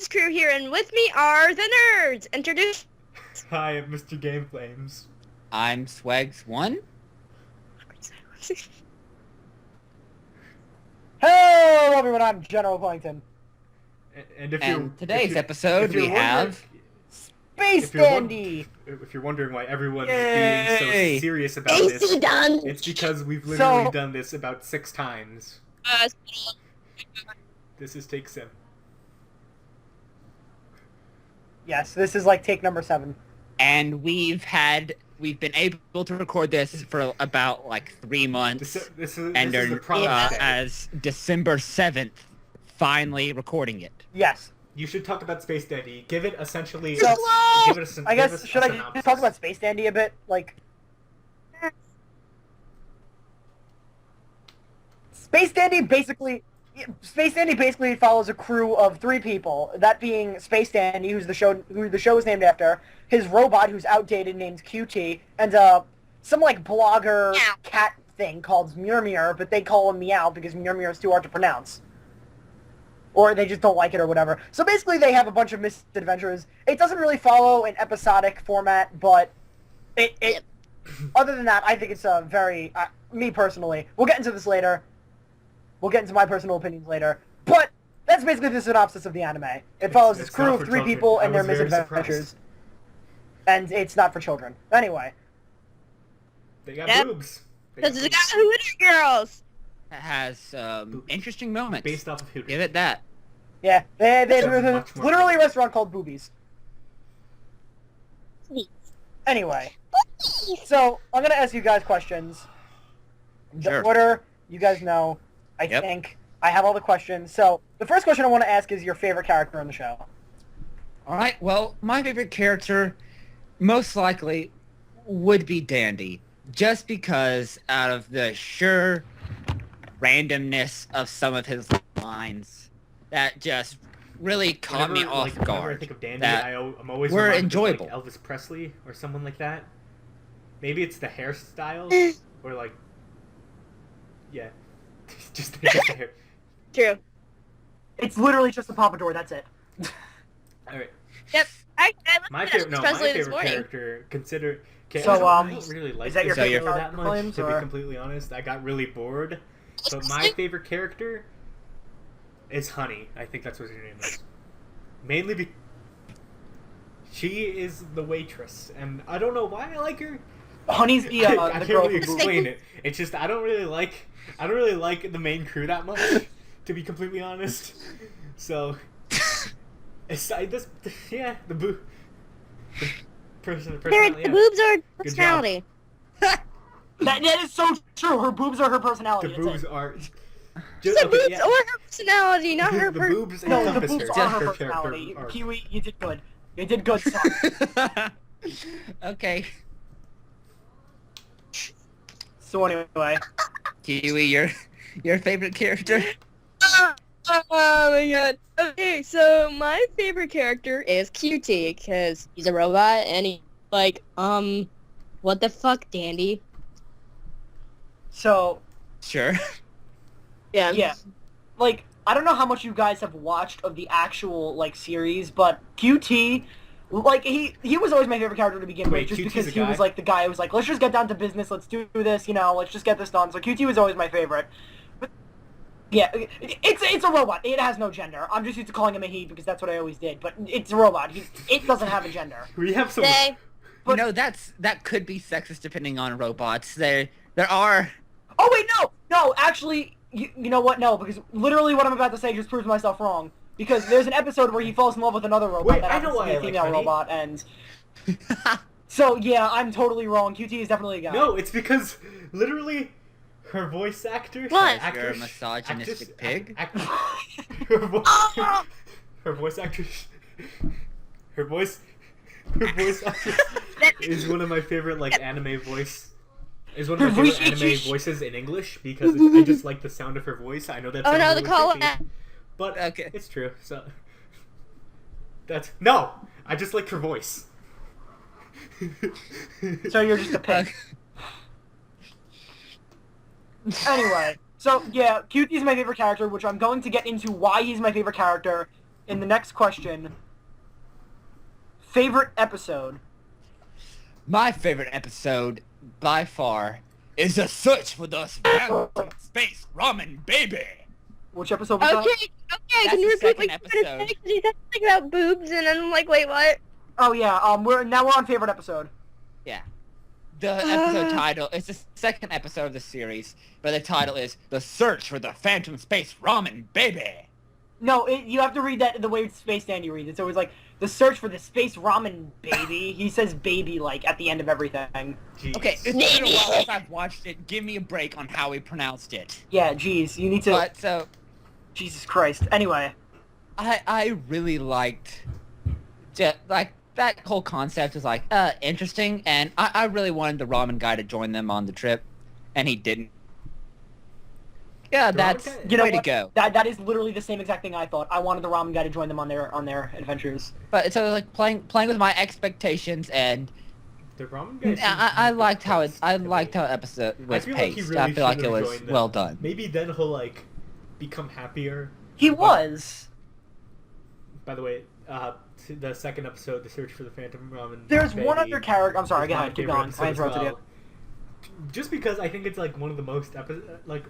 This crew here, and with me are the nerds. Introduce. Hi, I'm Mr. Game Flames. I'm Swags1. Hello, everyone. I'm General Plankton. And Today's episode we have Space Dandy. If you're wondering why everyone's Yay! being so serious about this, it's because we've literally done this about 6 times. This is take 7. Yes, this is like take number 7. And we've been able to record this for about like 3 months. This is the promise day. As December 7th, finally recording it. Yes. You should talk about Space Dandy. Give it essentially. So, give it a, I guess give us should a I synopsis. just talk about Space Dandy a bit? Like, Space Dandy basically follows a crew of 3 people. That being Space Dandy, who the show is named after, his robot, who's outdated, named QT, and some like blogger cat thing called Murmur, but they call him Meow because Murmur is too hard to pronounce. Or they just don't like it or whatever. So basically they have a bunch of misadventures. It doesn't really follow an episodic format, but it other than that, I think it's a very, me personally, we'll get into this later. We'll get into my personal opinions later. But that's basically the synopsis of the anime. It follows this crew of 3 people and their misadventures. And it's not for children. Anyway. They got boobs. Because it's got Hooter girls. It has interesting moments. Based off of Hooters. Give it that. Yeah, there's much more literally a fun. restaurant called Boobies. Sweet. Anyway. So, I'm going to ask you guys questions. The Sure. order, you guys know, I think. I have all the questions. So, the first question I want to ask is your favorite character on the show. Alright, well, my favorite character most likely would be Dandy. Just because out of the sheer randomness of some of his lines that just really caught me off guard. Whenever I think of Dandy, that I'm always were reminded enjoyable. of like Elvis Presley or someone like that. Maybe it's the hairstyle or like, yeah, just the hair. True. It's literally just a pompadour, that's it. All right. Yep. I My looked at favorite, Elvis Presley this favorite morning. character. I don't really like is that your this favorite show character, that much. Williams, To be or? completely honest, I got really bored. But my favorite character is Honey. I think that's what her name is. Mainly because she is the waitress, and I don't know why I like her. Honey's the I girl can't from really Boobies. explain it. It's just I don't really like the main crew that much, to be completely honest. So, aside this, yeah, the personality. The boobs are Good personality. That is so true. Her boobs are her personality. The that's boobs it. are. The boobs or her personality, not her The person. boobs No, the encompass boobs her. are her Her personality. character arc. Kiwi, you did good. You did good, son. Okay. So anyway. Kiwi, your favorite character? Oh my god. Okay, so my favorite character is QT, because he's a robot, and he, like, what the fuck, Dandy? So, Sure. yeah. Like, I don't know how much you guys have watched of the actual, like, series, but QT, like, he was always my favorite character to begin Wait, with, just QT's because a he guy? was, like, the guy who was like, let's just get down to business, let's do this, you know, let's just get this done. So QT was always my favorite. But, yeah, it's a robot. It has no gender. I'm just used to calling him a he because that's what I always did. But it's a robot. It doesn't have a gender. We have some. Yay. But- that could be sexist depending on robots. There are. Oh, wait, no, actually, you know what, no, because literally what I'm about to say just proves myself wrong. Because there's an episode where he falls in love with another robot Wait, that I happens know to be why I a like female Honey. robot, and... So, yeah, I'm totally wrong. QT is definitely a guy. No, it's because literally her voice actor. What? You're a misogynistic pig. Her voice actress. Her voice actress is one of my favorite anime voice. Is one of my favorite anime voices in English because I just like the sound of her voice. I know that's Oh no, really the call creepy, but Okay. it's true. So no, I just like her voice. So you're just a pig. Anyway, so, yeah, QT is my favorite character, which I'm going to get into why he's my favorite character in the next question, favorite episode. My favorite episode, by far, is The Search for the Phantom Space Ramen Baby. Which episode was that? Okay, can you the repeat what second you were gonna say? episode. 'Cause you said something about boobs, and I'm like, wait, what? Oh yeah, we're on favorite episode. Yeah. The episode title, it's the second episode of the series, but the title is The Search for the Phantom Space Ramen Baby. No, you have to read that the way Space Dandy reads it. So it's like, the search for the space ramen baby. He says baby, like, at the end of everything. Jeez. Okay, it's been a while since I've watched it. Give me a break on how he pronounced it. Yeah, geez, you need to... But, so, Jesus Christ. Anyway. I really liked, like, that whole concept is, like, interesting, and I really wanted the ramen guy to join them on the trip, and he didn't. Yeah, that's You know way to what? go. That is literally the same exact thing I thought. I wanted the ramen guy to join them on their adventures. But so like playing with my expectations, and The ramen guy seems I to be liked how it the episode was feel like he paced. really I feel like it should've was joined them. well done. Maybe then he'll like become happier. He was. By the way, the second episode, The Search for the Phantom Ramen There's Baby, one other character... I'm sorry, is go my ahead, keep favorite going. episode I as interrupted well. Just because I think it's like one of the most like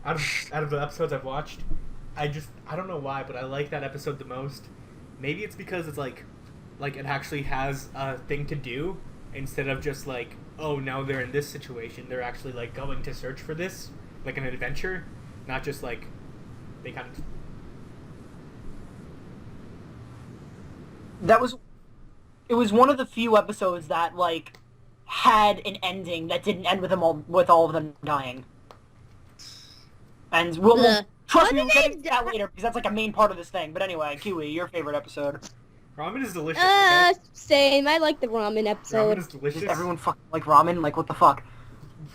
out of the episodes I've watched, I don't know why, but I like that episode the most. Maybe it's because it's like it actually has a thing to do instead of just like, oh, now they're in this situation. They're actually like going to search for this, like an adventure, not just like they kind of. It was one of the few episodes that, like, had an ending that didn't end with all of them dying. And we'll trust me, we'll get into that later, because that's, like, a main part of this thing. But anyway, Kiwi, your favorite episode. Ramen is delicious. Okay? Same. I like the ramen Ramen episode. is delicious. Does everyone fucking like ramen? Like, what the fuck?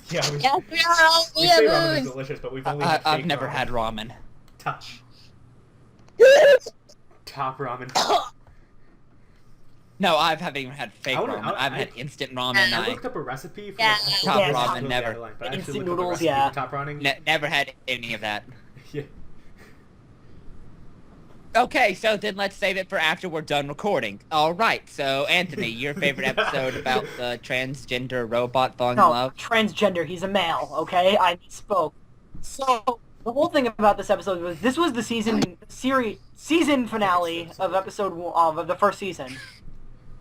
Yeah, we Yes, we are all say ramen is emus. delicious, but we've only had I've fake never ramen. had ramen. Top ramen. No, I haven't even had fake I wanna- ramen. I've I- had instant ramen. I I looked up a recipe for Yeah. actual Top ramen. ramen, Totally never. out of line, but I actually Instant looked up a noodles, recipe yeah. for top ramen. never had any of that. Yeah. Okay, so then let's save it for after we're done recording. All right, so Anthony, your favorite episode about the transgender robot falling in No, love? transgender. He's a male, okay? I misspoke. So, the whole thing about this episode was, this was the season finale of of the first season.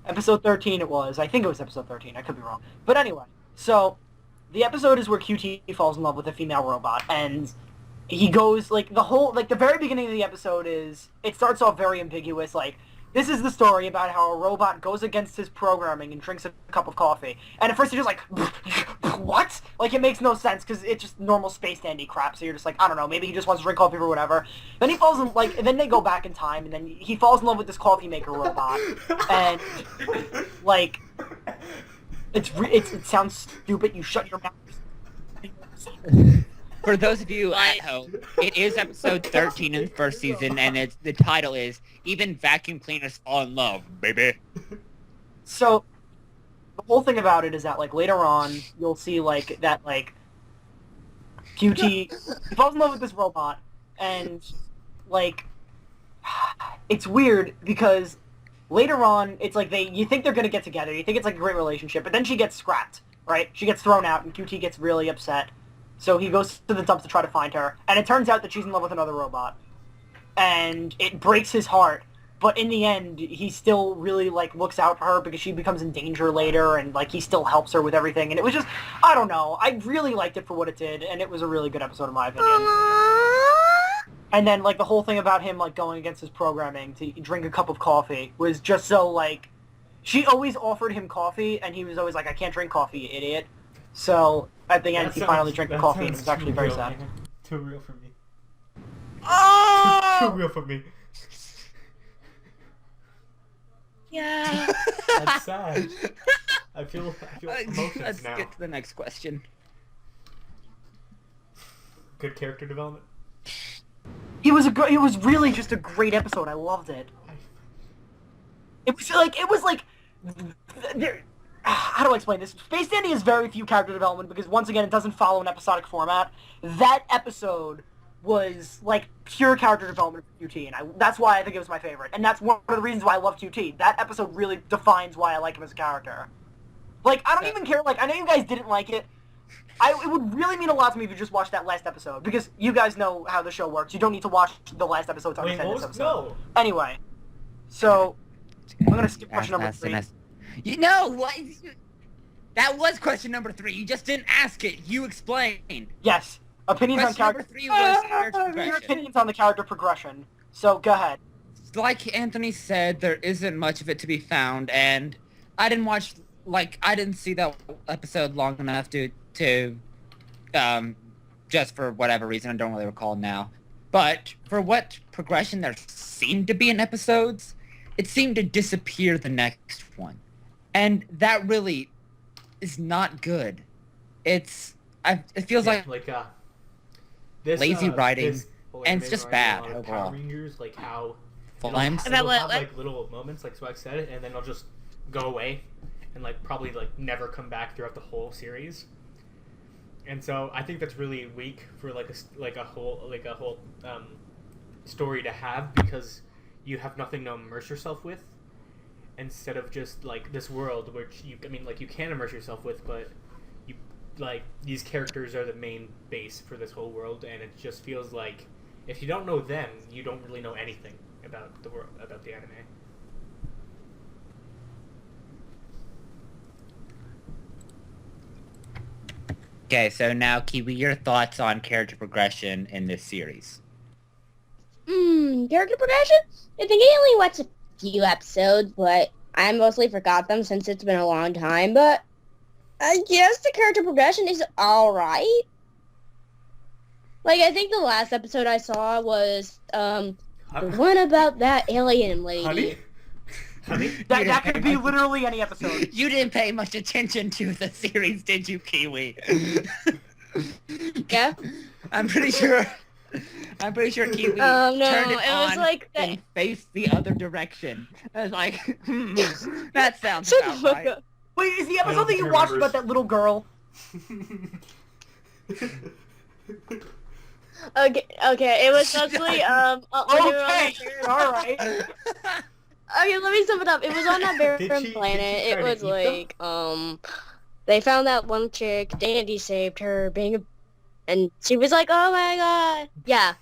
Episode 13 it was. I think it was episode 13. I could be wrong. But anyway, so the episode is where QT falls in love with a female robot, and he goes, like, the very beginning of the episode it starts off very ambiguous, like, this is the story about how a robot goes against his programming and drinks a cup of coffee. And at first you're just like, what? Like, it makes no sense, because it's just normal space dandy crap, so you're just like, I don't know, maybe he just wants to drink coffee or whatever. Then he falls in, like, and then they go back in time, and then he falls in love with this coffee maker robot. And, like, it sounds stupid, you shut your mouth. For those of you at home, it is episode 13 in the first season, and the title is Even Vacuum Cleaners Fall in Love, Baby. So, the whole thing about it is that, like, later on, you'll see, like, that, like, QT falls in love with this robot, and, like, it's weird because later on, it's like you think they're gonna get together, you think it's like a great relationship, but then she gets scrapped, right? She gets thrown out, and QT gets really upset. So he goes to the dumps to try to find her, and it turns out that she's in love with another robot. And it breaks his heart, but in the end, he still really, like, looks out for her because she becomes in danger later, and, like, he still helps her with everything, and it was just, I don't know, I really liked it for what it did, and it was a really good episode in my opinion. And then, like, the whole thing about him, like, going against his programming to drink a cup of coffee was just so, like, she always offered him coffee, and he was always like, I can't drink coffee, you idiot. So, at the end, he finally drank the coffee, and it was actually very sad. Too real for me. Oh! Too real for me. Yeah. That's sad. I feel emotions Let's now. get to the next question. Good character development. It was really just a great episode. I loved it. It was like, how do I explain this? Space Dandy has very few character development because, once again, it doesn't follow an episodic format. That episode was like pure character development for QT, and that's why I think it was my favorite. And that's one of the reasons why I love QT. That episode really defines why I like him as a character. Like, I don't even care. Like, I know you guys didn't like it. It would really mean a lot to me if you just watched that last episode, because you guys know how the show works. You don't need to watch the last episode to understand this episode. No. Anyway, so I'm gonna skip question number 3. You know what? That was question number 3. You just didn't ask it. You explained. Yes, opinions Question on number character. 3 was character Your progression. opinions on the character progression. So go ahead. Like Anthony said, there isn't much of it to be found, and I didn't watch. Like, I didn't see that episode long enough to just for whatever reason, I don't really recall now. But for what progression there seemed to be in episodes, it seemed to disappear the next one. And that really is not good. It feels like this, lazy writing, this whole and it's just bad anime overall. Power Rangers, like how Flames? it'll have like little moments, like Swag said, and then it'll just go away, and like probably like never come back throughout the whole series. And so I think that's really weak for a whole story to have, because you have nothing to immerse yourself with, instead of just like this world which you can immerse yourself with, but you like these characters are the main base for this whole world, and it just feels like if you don't know them, you don't really know anything about the world, about the anime. Okay, so now Kiwi, your thoughts on character progression in this series? Character progression? I think I only watched a few episodes, but I mostly forgot them since it's been a long time, but I guess the character progression is alright. Like, I think the last episode I saw was, the one about that alien lady. Honey? That could be literally any episode. You didn't pay much attention to the series, did you, Kiwi? Yeah? I'm pretty sure Kiwi No, turned it it was on like that. and faced the other direction. I was like, that sounds Shut the about fuck right. up. Wait, is the don't episode that think you he watched remembers. about that little girl? Okay, it was mostly, when they were on Okay, the- alright. Okay, let me sum it up. It was on that barren planet. It try to was eat like, they found that one chick, Dandy saved her, and she was like, oh my god. Yeah.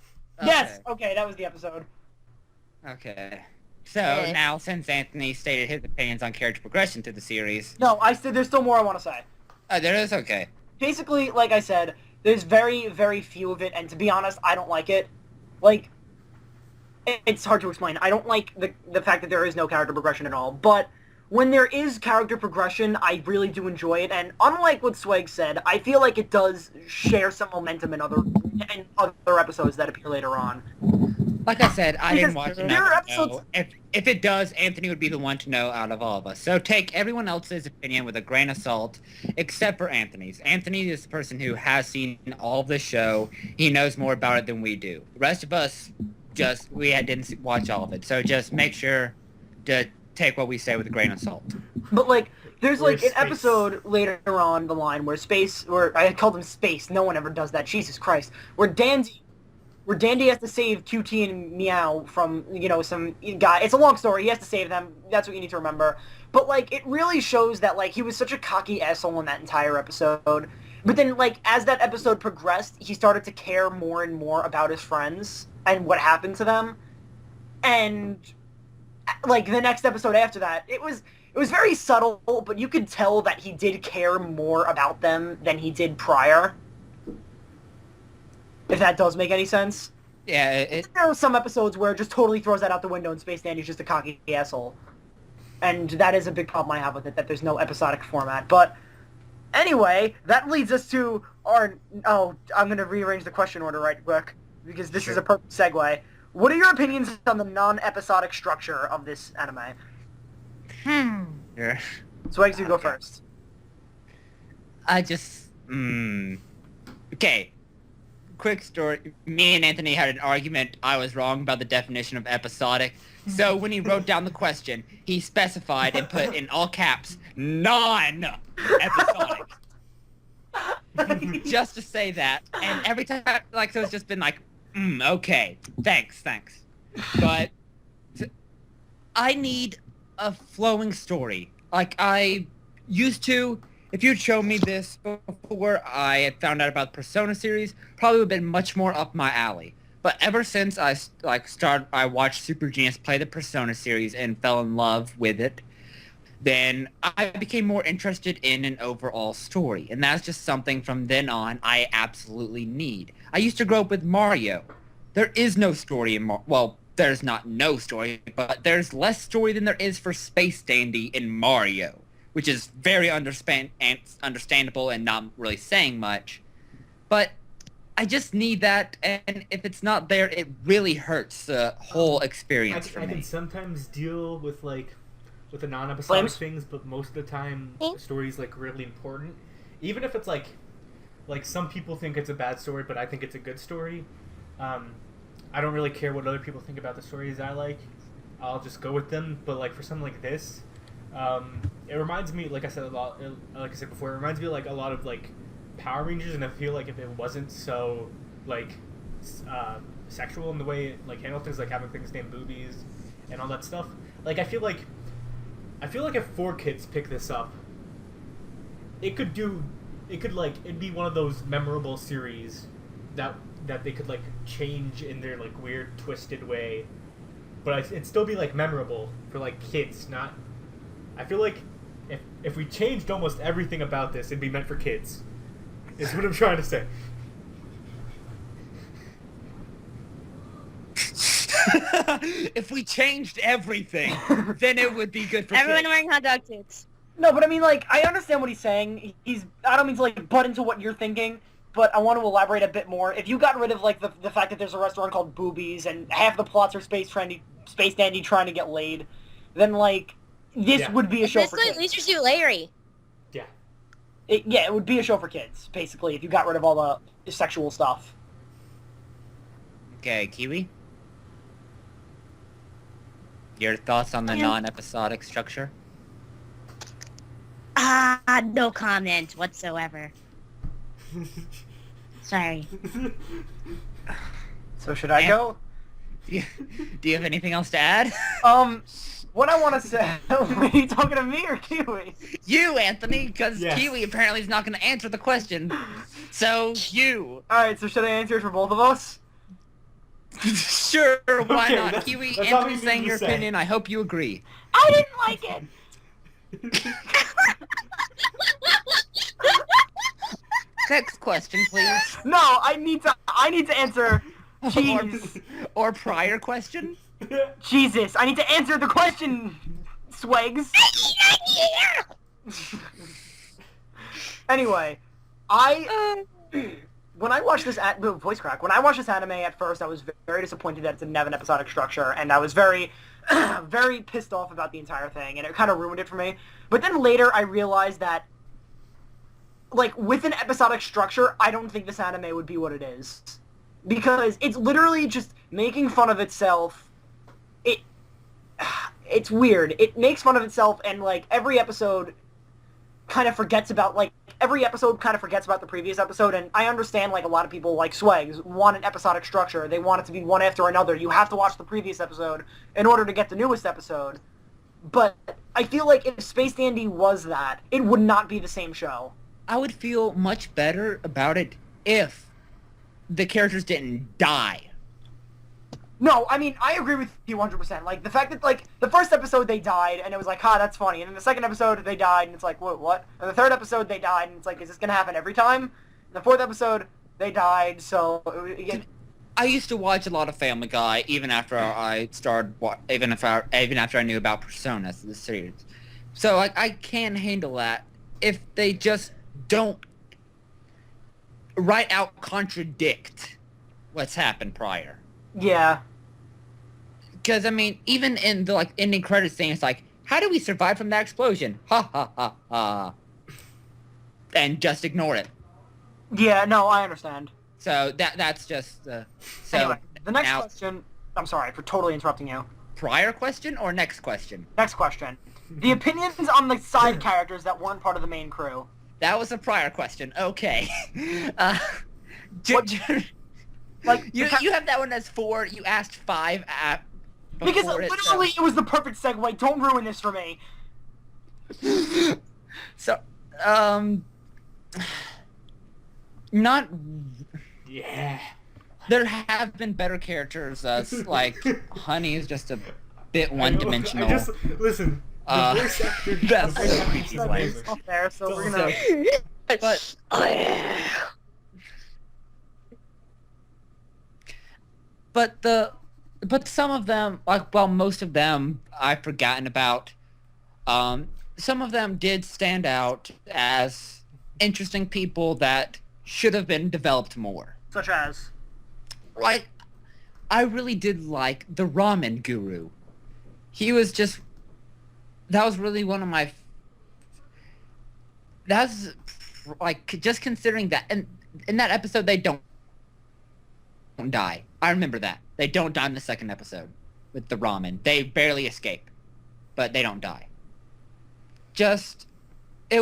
Yes, okay, that was the episode. Okay. So Okay. now, since Anthony stated his opinions on character progression through the series, No, there's still more I want to say. there is okay. Basically, like I said, there's very, very few of it, and to be honest, I don't like it. Like, it's hard to explain. I don't like the fact that there is no character progression at all, but when there is character progression, I really do enjoy it, and unlike what Swag said, I feel like it does share some momentum in other episodes that appear later on. Like I said, I didn't Because watch it. there are I episodes- don't know. If it does, Anthony would be the one to know out of all of us. So take everyone else's opinion with a grain of salt, except for Anthony's. Anthony is the person who has seen all of the show. He knows more about it than we do. The rest of us didn't watch all of it. So just make sure to take what we say with a grain of salt. But, like, there's, like, Where's an Space? episode later on the line where I called him Space, no one ever does that, Jesus Christ, where Dandy has to save QT and Meow from, some guy. It's a long story, he has to save them, that's what you need to remember. But, like, it really shows that, like, he was such a cocky asshole in that entire episode. But then, like, as that episode progressed, he started to care more and more about his friends and what happened to them. And, like, the next episode after that, it was very subtle, but you could tell that he did care more about them than he did prior. If that does make any sense. Yeah, There are some episodes where it just totally throws that out the window and Space Dandy's just a cocky asshole. And that is a big problem I have with it, that there's no episodic format. But anyway, that leads us to our... Oh, I'm going to rearrange the question order right quick, because this is a perfect segue. What are your opinions on the non-episodic structure of this anime? Sure. Swags, you go first. I just... Okay. Quick story. Me and Anthony had an argument. I was wrong about the definition of episodic. So when he wrote down the question, he specified and put in all caps, non-episodic. Just to say that. And every time, so it's just been like Okay, thanks. But I need a flowing story. Like I used to. If you'd shown me this before I had found out about the Persona series, probably would have been much more up my alley. But ever since I watched Super Genius play the Persona series and fell in love with it, then I became more interested in an overall story. And that's just something from then on I absolutely need. I used to grow up with Mario. There is no story in well, there's not no story, but there's less story than there is for Space Dandy in Mario, which is very understandable and not really saying much. But I just need that, and if it's not there, it really hurts the whole experience for me. I can sometimes deal with the non-episodic Flames? things, but most of the time, the story's really important. Even if it's like some people think it's a bad story, but I think it's a good story. I don't really care what other people think about the stories I like. I'll just go with them. But for something like this, it reminds me, like I said before, it reminds me a lot of Power Rangers, and I feel like if it wasn't so sexual in the way it handled things, having things named boobies and all that stuff. I feel like if 4Kids pick this up, it'd be one of those memorable series that they could change in their weird twisted way, but it'd still be memorable for kids. Not, I feel like if we changed almost everything about this, it'd be meant for kids. Is what I'm trying to say. If we changed everything, then it would be good for Everyone kids. wearing hot dog suits. No, but I mean, I understand what he's saying. I don't mean to, butt into what you're thinking, but I want to elaborate a bit more. If you got rid of, the fact that there's a restaurant called Boobies, and half the plots are Space Dandy trying to get laid, then, this would be a show for Basically, kids. at least you do Larry. Yeah. It would be a show for kids, basically, if you got rid of all the sexual stuff. Okay, Kiwi? Your thoughts on the non-episodic structure? No comment whatsoever. Sorry. So should I go? Do you have anything else to add? What I want to say... Are you talking to me or Kiwi? You, Anthony, because Yes. Kiwi apparently is not going to answer the question. So, you. Alright, so should I answer it for both of us? Sure, why Okay, not? that's- Kiwi, that's all we Anthony's need saying to your say. opinion. I hope you agree. I didn't like it! Next question, please. No, I need to answer... Jeez. Or prior question? Jesus, I need to answer the question, Swags. Anyway, when I watched this voice crack, when I watched this anime at first, I was very disappointed that it didn't have an episodic structure, and I was very, very pissed off about the entire thing, and it kind of ruined it for me. But then later, I realized that, with an episodic structure, I don't think this anime would be what it is. Because it's literally just making fun of itself. It's weird. It makes fun of itself, and every episode kind of forgets about the previous episode. And I understand a lot of people like Swags want an episodic structure. They want it to be one after another. You have to watch the previous episode in order to get the newest episode. But I feel like if Space Dandy was that, it would not be the same show. I would feel much better about it if the characters didn't die. No, I mean, I agree with you 100%. The fact that, the first episode they died, and it was that's funny. And then the second episode they died, and it's what? And the third episode they died, and it's is this gonna happen every time? And the fourth episode, they died, so... I used to watch a lot of Family Guy, even after I started, even after I knew about Persona, the series. So I can handle that if they just don't right out contradict what's happened prior. Yeah. Because, I mean, even in the, ending credits thing, it's how do we survive from that explosion? Ha ha ha ha. And just ignore it. Yeah, no, I understand. So, that's just, so... Anyway, the next now, question... I'm sorry for totally interrupting you. prior question or next question? Next question. The opinions on the side characters that weren't part of the main crew. That was a prior question. Okay. What- Like You have that one as 4. You asked 5 because before literally it was the perfect segue. Don't ruin this for me. So, not. Yeah. There have been better characters. Like Honey is just a bit I know, one-dimensional. I just listen. The voice actor. That's the voice so actor's creepy, amazing. Blaine. It's not fair, so So- we're gonna. But but some of them, like, well, most of them I've forgotten about. Some of them did stand out as interesting people that should have been developed more. Such as. Like, I really did like the Ramen Guru. He was just... That was really one of my... That's, like, just considering that... And in that episode, they don't die. I remember that. They don't die in the second episode with the ramen. They barely escape, but they don't die. Just... It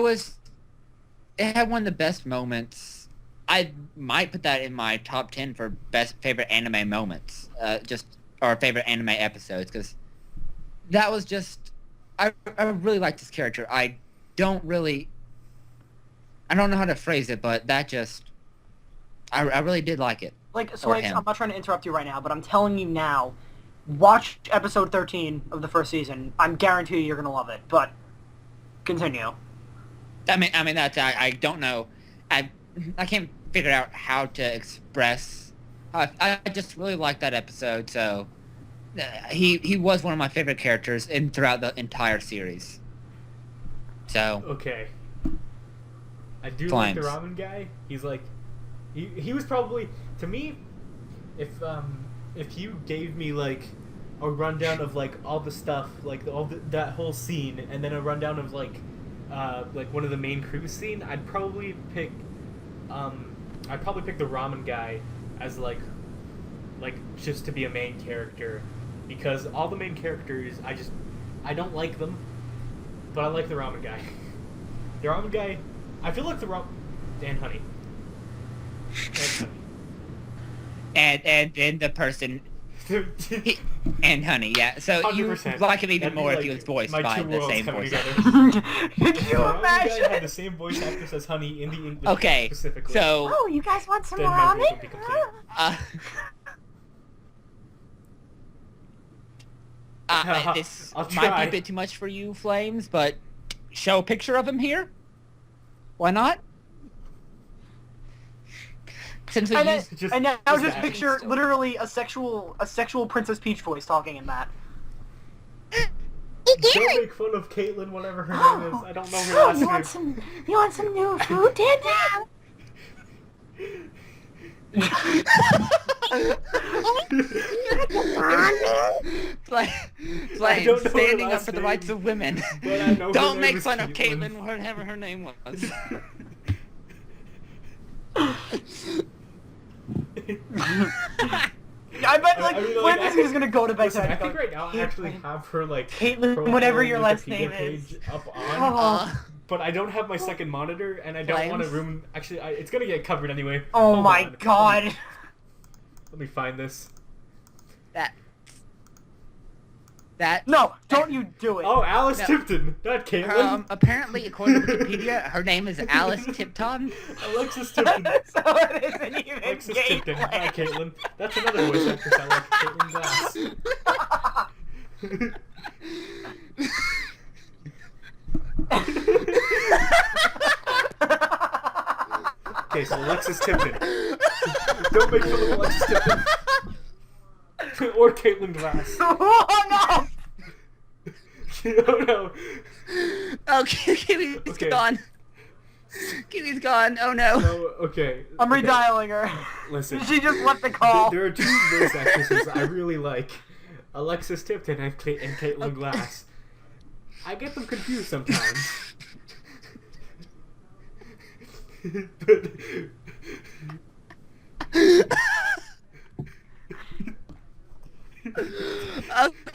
had one of the best moments. I might put that in my top 10 for best favorite anime moments, or favorite anime episodes, because that was just, I really liked this character. I don't know how to phrase it, but that just, I really did like it. Like, so Or like, him. I'm not trying to interrupt you right now, but I'm telling you now, watch episode 13 of the first season. I'm guarantee you're gonna love it, but continue. I mean that's, I don't know, I can't figure out how to express, I just really liked that episode, so he was one of my favorite characters throughout the entire series. So Okay. I do Flames. like the ramen guy. He's like, he was probably, to me, if you gave me like a rundown of like all the stuff, like that whole scene, and then a rundown of like one of the main crew scene, I'd probably pick the ramen guy as like just to be a main character, because all the main characters I don't like them, but I like the ramen guy. The ramen guy, I feel like and Honey. and the person and Honey, yeah. So 100%. you like him even That'd be more if like he was voiced my by two the worlds same coming voice together. actor. Can The you ramen guy had imagine? the same voice actress as Honey in the English Okay, specifically. so Oh, you guys want some Then my world would ramen? be complete. uh, this I'll might be try. a bit too much for you, Flames, but show a picture of him here. Why not? Since we And, use Just- and now just just that. picture literally a sexual Princess Peach voice talking in that. Don't make fun of Caitlyn, whatever her name is. I don't know her last name. You want some new food, Dandy? Flames I don't know her standing up last for the name, rights of women. but I know her Don't name make is fun of Caitlyn. Caitlyn, whatever her name was. I bet like I mean, when I is think- he gonna go to bed Listen, I tonight? think right now I actually have her like Caitlyn, profile whatever your and last Wikipedia name is. page up on, Uh, but I don't have my second monitor, and I don't want to Flames? ruin. Actually, it's gonna get covered anyway. Oh Hold my on. god. Let me find this. that No, don't you do it. Oh, Alice No. Tipton, not Caitlyn. apparently, according to Wikipedia, her name is Alice Tipton. Alexis Tipton. So it isn't even Alexis Tipton, not Caitlyn. That's another voice actress I like, Caitlyn Glass. Okay, so Alexis Tipton. Don't make fun of Alexis Tipton. Or Caitlyn Glass. Oh no! Oh no. Oh, Kiwi's Okay. gone. Kiwi's gone. Oh no. No, okay. I'm okay. redialing her. Listen. She just left the call. There are two voice actresses I really like. Alexis Tipton and Caitlyn Glass. I get them confused sometimes. But...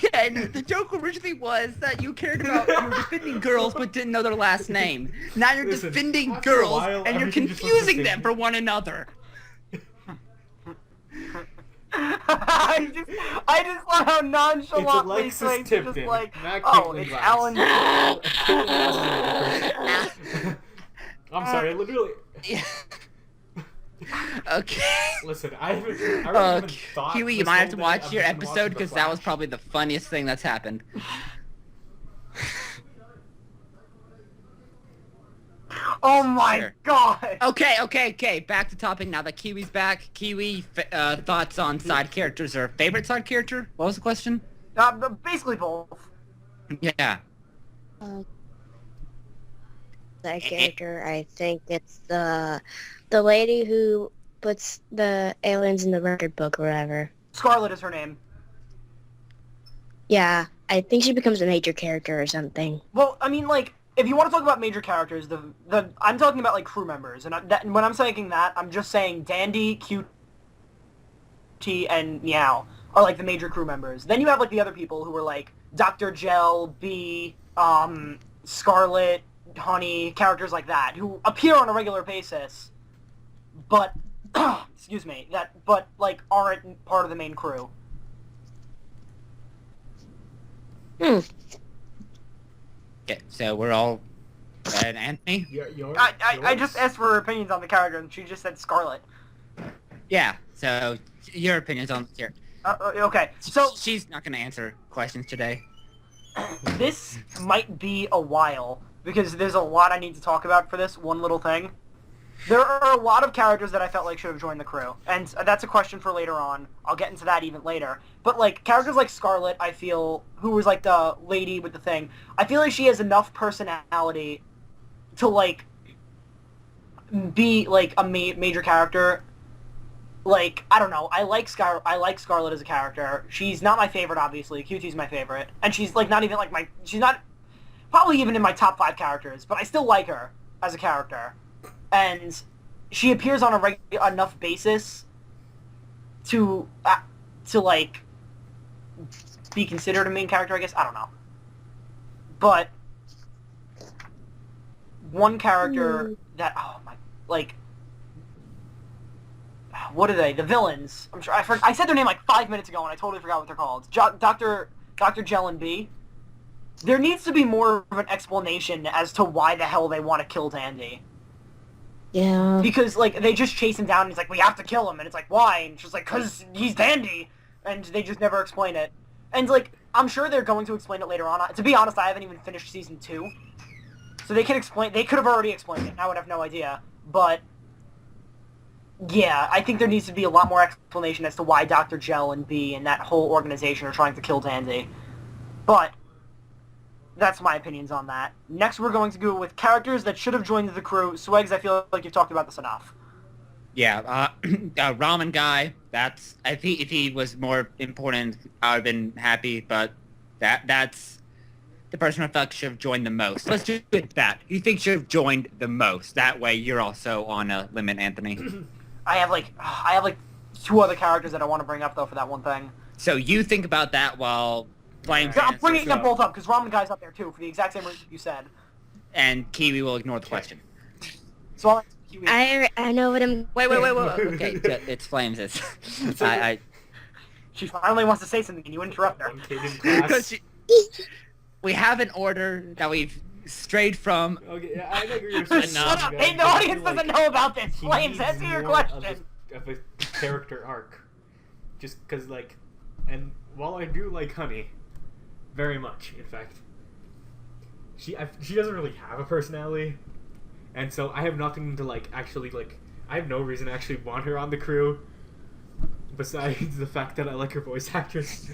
Okay, the joke originally was that you cared about you were defending girls but didn't know their last name. Now you're Listen, defending after a girls while, and you're everything just looks the confusing same. them for one another. I just love how nonchalantly Alexis Slade's Tipton, just like, not oh, Caitlin it's Grimes. Alan. I'm sorry, I literally. Okay. Listen, I really haven't thought. Huey, you this might have whole to day. watch I've your just been episode watching The because that was Flash. probably the funniest thing that's happened. Oh my Sure. god. Okay. Back to topic now that Kiwi's back. Kiwi, thoughts on side characters or favorite side character? What was the question? Basically both. Yeah. That character, I think it's the lady who puts the aliens in the record book or whatever. Scarlett is her name. Yeah, I think she becomes a major character or something. Well, I mean, like, if you want to talk about major characters, I'm talking about like crew members, and when I'm saying that, I'm just saying Dandy, QT, and Meow are like the major crew members. Then you have like the other people who are like Dr. Gel, B, Scarlett, Honey, characters like that who appear on a regular basis, but excuse me, but like aren't part of the main crew. Okay, so we're all... And Anthony? I just asked for her opinions on the character, and she just said Scarlett. Yeah, so your opinions on here. Okay, so She's not going to answer questions today. this might be a while, because there's a lot I need to talk about for this one little thing. There are a lot of characters that I felt like should have joined the crew, and that's a question for later on. I'll get into that even later. But, like, characters like Scarlett, I feel, who was, like, the lady with the thing, I feel like she has enough personality to, like, be, like, a major character. Like, I don't know, I like Scarlett as a character. She's not my favorite, obviously. QT's my favorite. And she's, like, not even, like, she's not probably even in my top 5 characters, but I still like her as a character. And she appears on a enough basis to like be considered a main character, I guess. I don't know. But one character that what are they? The villains. I'm sure I said their name like 5 minutes ago and I totally forgot what they're called. Dr. Gel and B. There needs to be more of an explanation as to why the hell they want to kill Dandy. Yeah. Because, like, they just chase him down and he's like, we have to kill him. And it's like, why? And she's like, because he's Dandy. And they just never explain it. And, like, I'm sure they're going to explain it later on. To be honest, I haven't even finished Season 2. So they could have already explained it, and I would have no idea. But, yeah, I think there needs to be a lot more explanation as to why Dr. Gel and B and that whole organization are trying to kill Dandy. But that's my opinions on that. Next, we're going to go with characters that should have joined the crew. Swags, I feel like you've talked about this enough. Yeah, Ramen guy, that's... I think if he was more important, I would have been happy, but that's the person I felt should have joined the most. Let's do it that. You think should have joined the most. That way you're also on a limit, Anthony. I have like 2 other characters that I want to bring up, though, for that one thing. So you think about that while... Flames I'm bringing them both up, because Ramen Guy's up there, too, for the exact same reason you said. And Kiwi will ignore the question. So I'll answer Kiwi. I know what I'm... Wait. Okay, it's Flames. She finally wants to say something, and you interrupt her. One kid in class. We have an order that we've strayed from. Okay, yeah, I know you're saying Shut up! guy, Hey, the but audience like, doesn't know about this! he Flames, needs answer your more question! Of a character arc. Just because, like... And while I do like Honey... Very much, in fact. She doesn't really have a personality. And so I have nothing to, like, actually, like... I have no reason to actually want her on the crew. Besides the fact that I like her voice actress.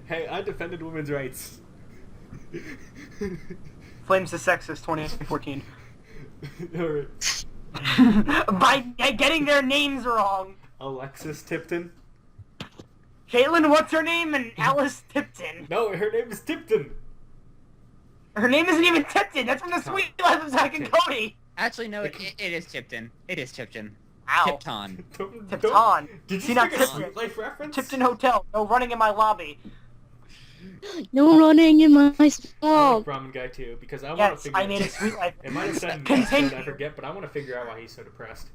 Hey, I defended women's rights. Flames is sexist 2014. Alright. By getting their names wrong! Alexis Tipton? Caitlin, what's her name? And Alice Tipton. No, her name is Tipton! Her name isn't even Tipton! That's from the Sweet Life of Zack and Cody! Actually, no, it is Tipton. It is Tipton. Ow. Tipton. Tipton. Did See, you not figure Tipton. Sweet Life reference? Tipton Hotel. No running in my lobby. No running in my I swamp. like Ramen Guy too, because I want to Yes, figure I made a Sweet Life. It might have said in the Continue. episode, I forget, but I want to figure out why he's so depressed.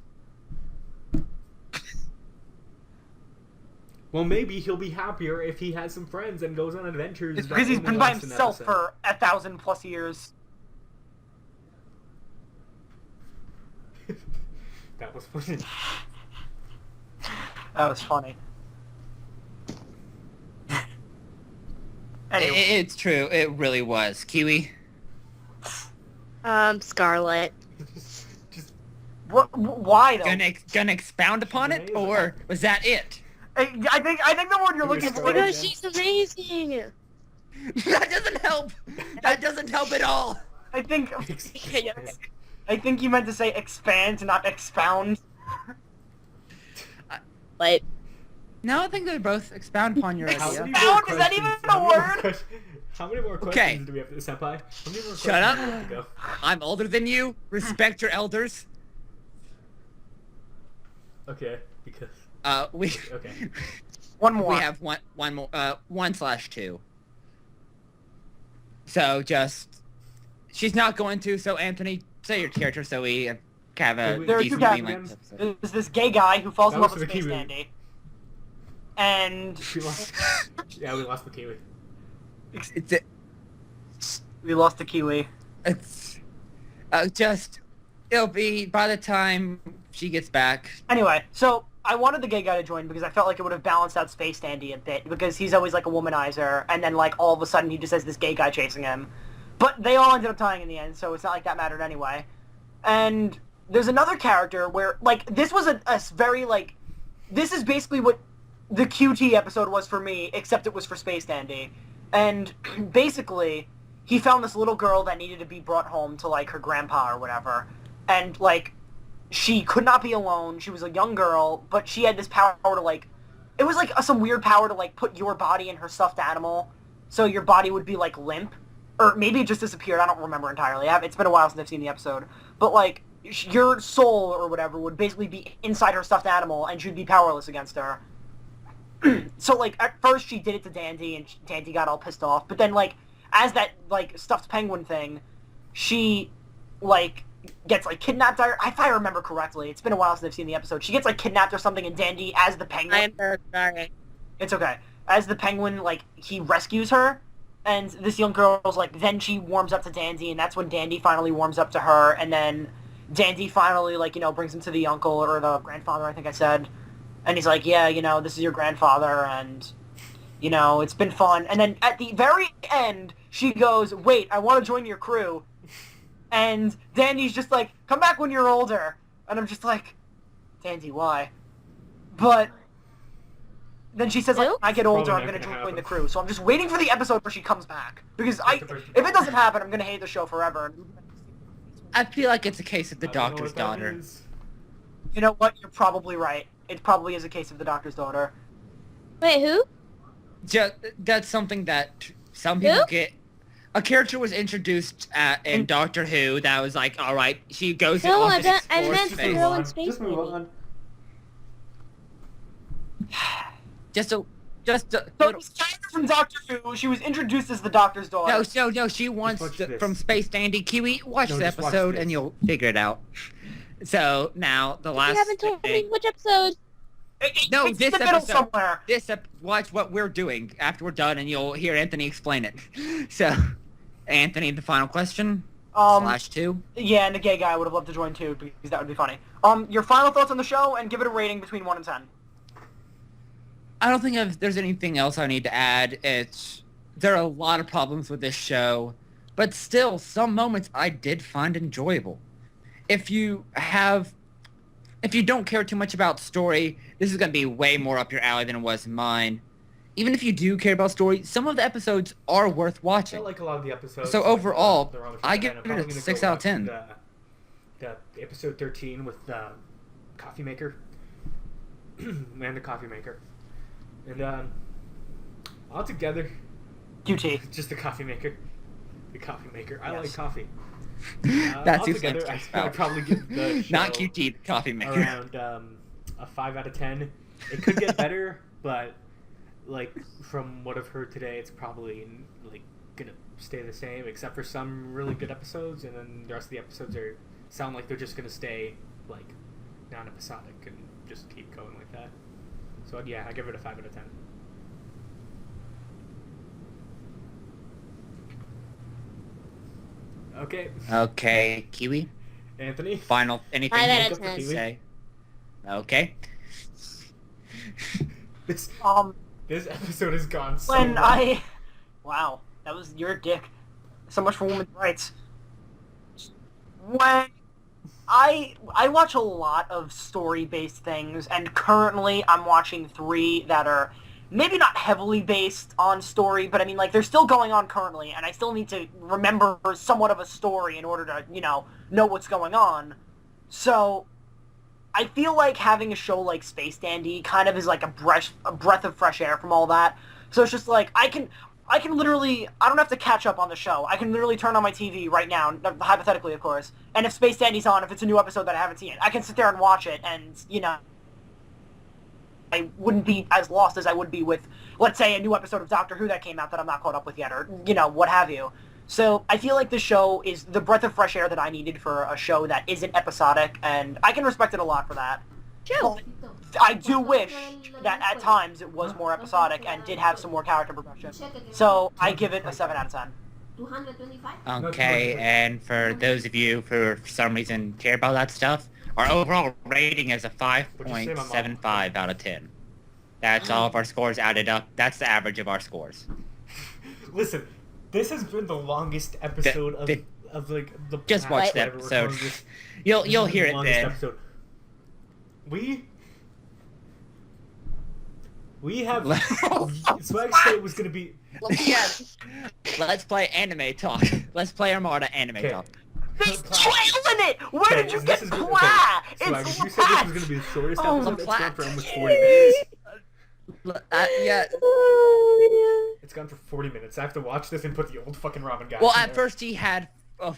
Well, maybe he'll be happier if he has some friends and goes on adventures. It's that because he's only been by last an himself episode. for 1,000+ years. That was funny. That was funny. Anyway, It's true. It really was. Kiwi? Scarlett. Just why though? Gonna expound upon it, Amazing. or was that it? I think the word you're looking for Scarlett. is Because she's amazing. That doesn't help. That doesn't help at all. I think Yes. I think you meant to say expand, not expound. But No, I think they both expound upon your How idea. many Expound? more Is that even questions- a word? How many more questions Okay. do we have, Senpai? How many more Shut up. questions do we have to go? I'm older than you. Respect your elders. Okay, because We okay. One more. we have one more 1/2. So just she's not going to. So Anthony, say your character so we have a There are two decent characters. length episode. There's this gay guy who falls in That love was with the Space Kiwi. Dandy. And We lost. Yeah, we lost the Kiwi. we lost the Kiwi. It's just it'll be by the time she gets back. Anyway, so I wanted the gay guy to join because I felt like it would have balanced out Space Dandy a bit because he's always like a womanizer, and then like all of a sudden he just has this gay guy chasing him. But they all ended up tying in the end, so it's not like that mattered anyway. And there's another character where like this was a very like this is basically what the QT episode was for me, except it was for Space Dandy. And basically, he found this little girl that needed to be brought home to like her grandpa or whatever, and like she could not be alone. She was a young girl, but she had this power to like, it was like some weird power to like put your body in her stuffed animal, so your body would be like limp, or maybe it just disappeared. I don't remember entirely. It's been a while since I've seen the episode, but like your soul or whatever would basically be inside her stuffed animal, and she'd be powerless against her. So like at first she did it to Dandy, and Dandy got all pissed off. But then like as that like stuffed penguin thing, she like gets like kidnapped. If I remember correctly, it's been a while since I've seen the episode. She gets like kidnapped or something, and Dandy as the penguin. I am so sorry. It's okay. As the penguin, like he rescues her, and this young girl's like. Then she warms up to Dandy, and that's when Dandy finally warms up to her, and then Dandy finally like brings him to the uncle or the grandfather. I think I said. And he's like, yeah, this is your grandfather, and, it's been fun. And then at the very end, she goes, wait, I want to join your crew. And Dandy's just like, come back when you're older. And I'm just like, Dandy, why? But then she says, like, when I get older, I'm Probably going not to gonna join the happen. crew. So I'm just waiting for the episode where she comes back. Because if it doesn't happen, I'm going to hate the show forever. I feel like it's a case of the I don't know doctor's what that daughter. is. You know what? You're probably right. It probably is a case of the doctor's daughter. Wait, who? That's something that some people Who? get. A character was introduced in Doctor Who that was like, all right, she goes No, on I to meant- I explore meant Just the move space. girl in on. Space Just move Baby. on. Just a So little. this character from Doctor Who, she was introduced as the doctor's daughter. No, she wants watch this. from Space Dandy. Kiwi, watch No, the just watch episode this. and you'll figure it out. So now the You last haven't told me thing, which episode. No, it's this in the middle episode. somewhere. watch what we're doing after we're done, and you'll hear Anthony explain it. So, Anthony, the final question /2. Yeah, and the gay guy would have loved to join too, because that would be funny. Your final thoughts on the show, and give it a rating between 1 and 10. I don't think there's anything else I need to add. There are a lot of problems with this show, but still, some moments I did find enjoyable. If you don't care too much about story, this is going to be way more up your alley than it was mine. Even if you do care about story, some of the episodes are worth I watching. like a lot of the episodes. So overall, They're on the I show, give and I'm it probably a gonna 6 go out of watch 10. The episode 13 with the coffee maker. Man, the coffee maker. And altogether, QT. just the coffee maker. The coffee maker. I Yes. like coffee. That's who altogether, Flame's I'd about. probably give the show Not QT, the coffee maker. around a 5 out of 10. It could get better, but like from what I've heard today, it's probably like gonna stay the same, except for some really good episodes, and then the rest of the episodes sound like they're just gonna stay like non-episodic and just keep going like that. So yeah, I give it a 5 out of 10. Okay, Okay, Kiwi. Anthony. Final. Anything 5 you out of have to 10. say? Okay. This Um, this episode has gone so when long. wow, that was your dick. So much for women's rights. When I watch a lot of story-based things, and currently I'm watching 3 that are maybe not heavily based on story, but I mean, like, they're still going on currently, and I still need to remember somewhat of a story in order to, know what's going on. So, I feel like having a show like Space Dandy kind of is like a breath of fresh air from all that. So it's just like, I can literally, I don't have to catch up on the show. I can literally turn on my TV right now, hypothetically, of course, and if Space Dandy's on, if it's a new episode that I haven't seen, I can sit there and watch it, and, I wouldn't be as lost as I would be with, let's say, a new episode of Doctor Who that came out that I'm not caught up with yet, or, what have you. So I feel like the show is the breath of fresh air that I needed for a show that isn't episodic, and I can respect it a lot for that. Sure. I do wish that at times it was more episodic and did have some more character progression. So I give it a 7 out of 10. 225? Okay, and for those of you who for some reason care about that stuff, our overall rating is a 5.75 out of 10. That's all of our scores added up. That's the average of our scores. Listen, this has been the longest episode of like the Just past watch the whatever we're calling episode. this. You'll This has hear been it the longest then. episode. We have Swag said it was gonna be Yes. Let's play anime talk. Let's play Armada anime Okay. talk. There's trail in it! Where did you this get is Pla? Swag, It's you said this was Lat! gonna be the shortest Oh, episode. It's Plat. gone for almost 40 minutes. Yeah. It's gone for 40 minutes. I have to watch this and put the old fucking ramen guy. Well, in at there. first he had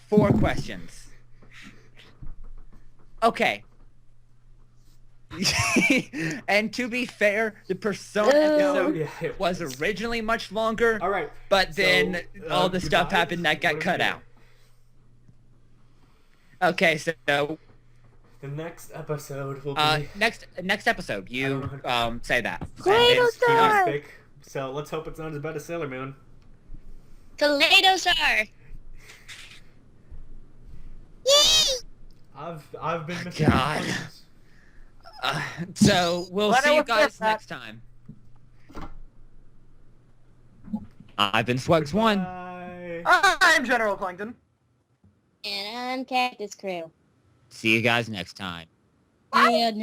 4 questions. Okay. And to be fair, the Persona episode Yeah, it was originally much longer, All right. but then So, all the stuff goodbye. happened that got What are cut we out. Okay, so doing? The next episode will be next episode, you say that. Tomato And Star! pick. So let's hope it's not as bad as Sailor Moon. Tomato Star! Yay! I've been missing God. puns. So we'll Let see it you with guys this, next time. I've been Swags1. Bye. I'm General Plankton. And I'm Cactus Crew. See you guys next time. Yeah, nerd.